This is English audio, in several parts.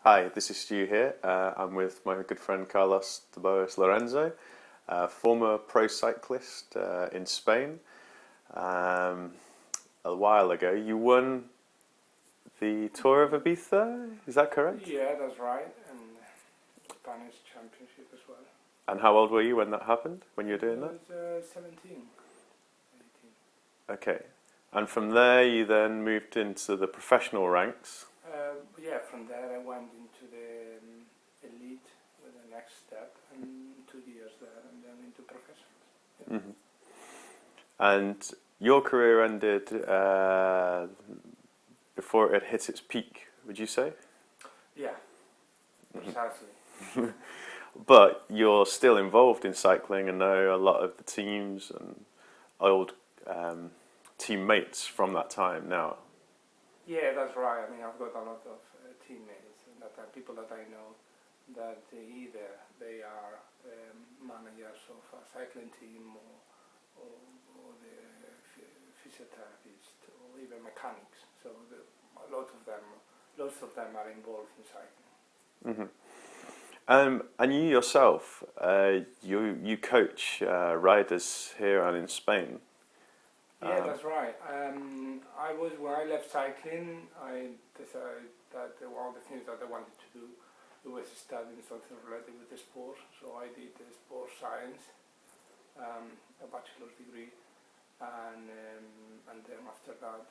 Hi, this is Stu here. I'm with my good friend Carlos Taboas Lorenzo, former pro cyclist in Spain. Um, a while ago, you won the Tour of Ibiza, is that correct? Yeah, that's right, and Spanish championship as well. And how old were you when that happened, when you were doing that? I was 17, 18. Okay. And from there, you then moved into the professional ranks. Yeah, from there I went into the elite with the next step, and 2 years there, and then into professionals. Yeah. Hmm. And your career ended before it hit its peak, would you say? Yeah, precisely. But you're still involved in cycling and know a lot of the teams and old teammates from that time now. Yeah, that's right. I mean, I've got a lot of teammates and that are people that I know that either they are managers of a cycling team or the physiotherapist or even mechanics. So lots of them are involved in cycling. Hmm. And you yourself, you coach riders here and in Spain. Yeah, that's right. When I left cycling, I decided that one of the things that I wanted to do was studying something related with the sport. So I did sports science, a bachelor's degree, and then after that,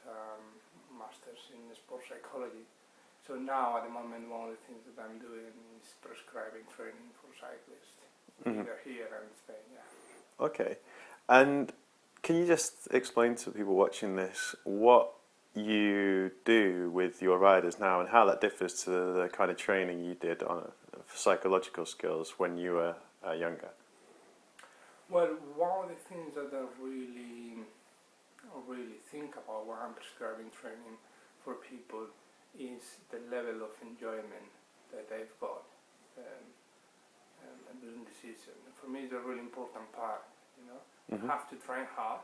master's in sports psychology. So now, at the moment, one of the things that I'm doing is prescribing training for cyclists, either here and in Spain. Yeah. Okay. And can you just explain to people watching this what you do with your riders now and how that differs to the kind of training you did on psychological skills when you were younger? Well, one of the things that I really think about when I'm prescribing training for people is the level of enjoyment that they've got during the season. For me, it's a really important part. You have to train hard,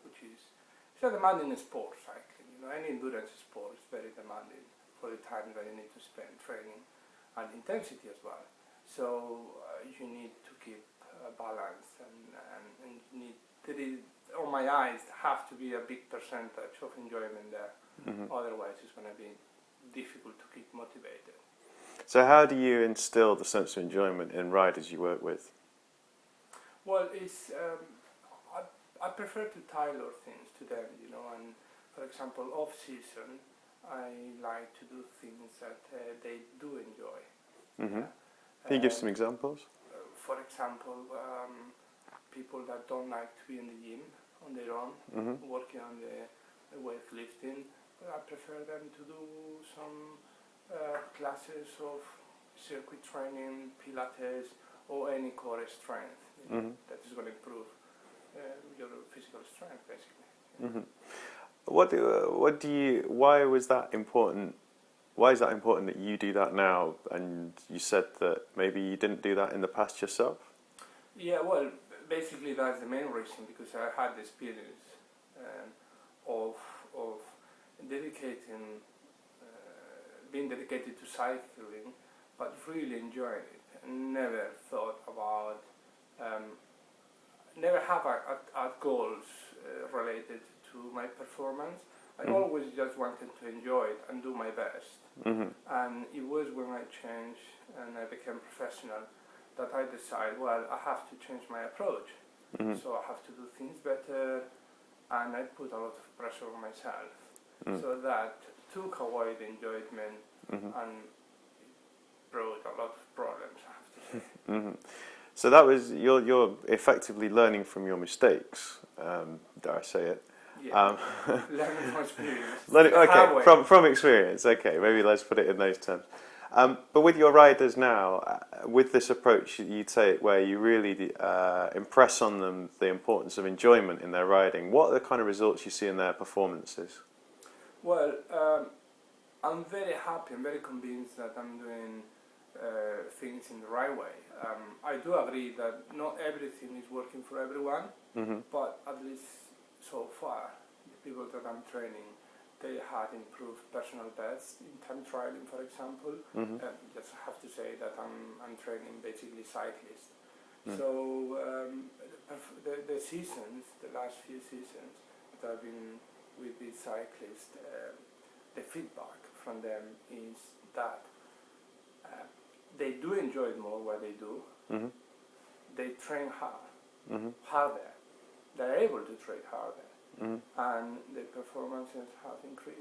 which is it's a demanding sport, cycling. Any endurance sport is very demanding for the time that you need to spend training and intensity as well. So you need to keep balance and you need on my eyes have to be a big percentage of enjoyment there. Otherwise it's going to be difficult to keep motivated. So how do you instill the sense of enjoyment in riders you work with? Well, it's I prefer to tailor things to them, and for example off season I like to do things that they do enjoy. Can you give some examples? For example, people that don't like to be in the gym on their own, working on the weightlifting, I prefer them to do some classes of circuit training, Pilates, or any core strength that is going to improve your physical strength, basically. Why was that important? Why is that important that you do that now? And you said that maybe you didn't do that in the past yourself? Yeah, well, basically that's the main reason, because I had the experience of being dedicated to cycling, but really enjoying it, and never thought about, never have goals related to my performance. I always just wanted to enjoy it and do my best. And it was when I changed and I became professional that I decided, well, I have to change my approach. So I have to do things better, and I put a lot of pressure on myself. So that took away the enjoyment and brought a lot of problems, I have to say. So that was you're effectively learning from your mistakes, dare I say it? Yeah. Learning from experience. Okay, from experience. Okay, maybe let's put it in those terms. But with your riders now, with this approach you take where you really impress on them the importance of enjoyment in their riding, what are the kind of results you see in their performances? Well, I'm very happy, I'm very convinced that I'm doing things in the right way. I do agree that not everything is working for everyone, but at least so far, the people that I'm training, they had improved personal bests in time trialing, for example. Just have to say that I'm training basically cyclists. So the seasons, the last few seasons that I've been with these cyclists, the feedback from them is that they do enjoy more what they do. They train harder. They're able to train harder, and the performances have increased.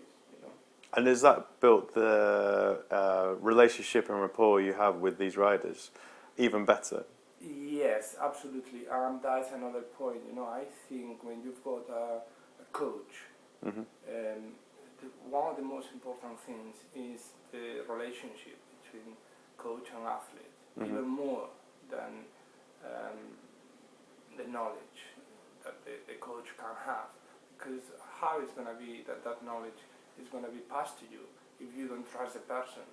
And has that built the relationship and rapport you have with these riders even better? Yes, absolutely. And that's another point. I think when you've got a coach, one of the most important things is the relationship between coach and athlete, even more than the knowledge that the coach can have. Because how it's going to be that knowledge is going to be passed to you if you don't trust the person?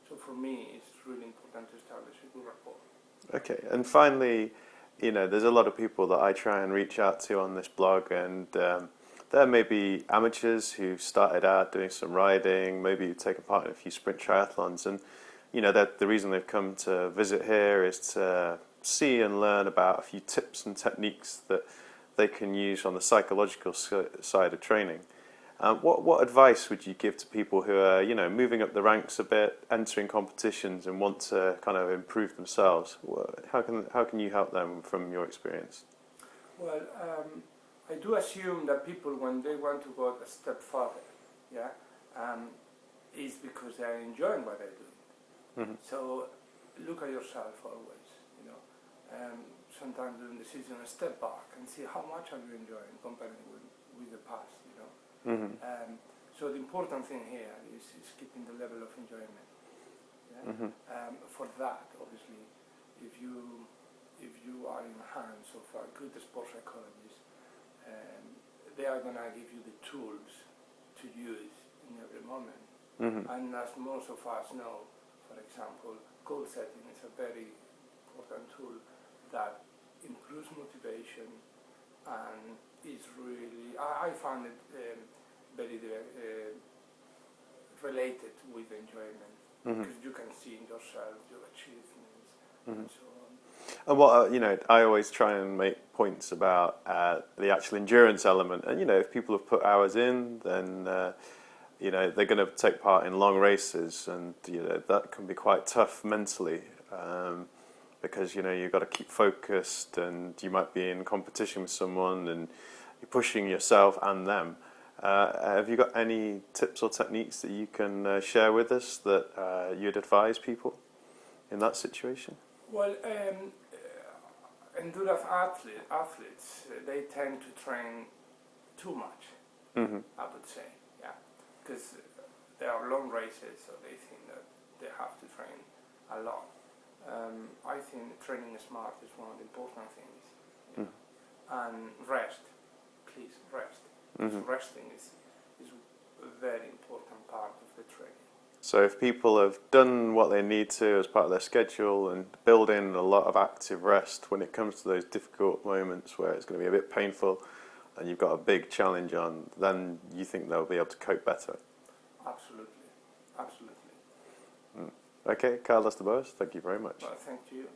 So for me, it's really important to establish a good rapport. Okay, and finally, there's a lot of people that I try and reach out to on this blog, and there may be amateurs who started out doing some riding, maybe you've taken part in a few sprint triathlons, and that the reason they've come to visit here is to see and learn about a few tips and techniques that they can use on the psychological side of training. What advice would you give to people who are, moving up the ranks a bit, entering competitions and want to kind of improve themselves? How can you help them from your experience? Well, I do assume that people, when they want to go a step further, is because they are enjoying what they're doing. So look at yourself always. Sometimes during the season, step back and see how much are you enjoying comparing with the past. So the important thing here is keeping the level of enjoyment. For that, obviously, if you are in the hands of a good sports psychologist, they are going to give you the tools to use in every moment. And as most of us know, for example, goal setting is a very important tool that improves motivation and is really, I find it very related with enjoyment, because you can see in yourself your achievements and so on. And what I always try and make points about the actual endurance element, and if people have put hours in, then they're going to take part in long races, and that can be quite tough mentally. Because you've got to keep focused, and you might be in competition with someone, and you're pushing yourself and them. Have you got any tips or techniques that you can share with us that you'd advise people in that situation? Well, endurance athletes, they tend to train too much, I would say, because they are long races, so they think that they have to train a lot. I think training smart is one of the important things. And rest, please rest. Resting is a very important part of the training. So if people have done what they need to as part of their schedule and build in a lot of active rest when it comes to those difficult moments where it's going to be a bit painful and you've got a big challenge on, then you think they'll be able to cope better? Absolutely. Okay, Carlos Taboas, thank you very much. Well, thank you.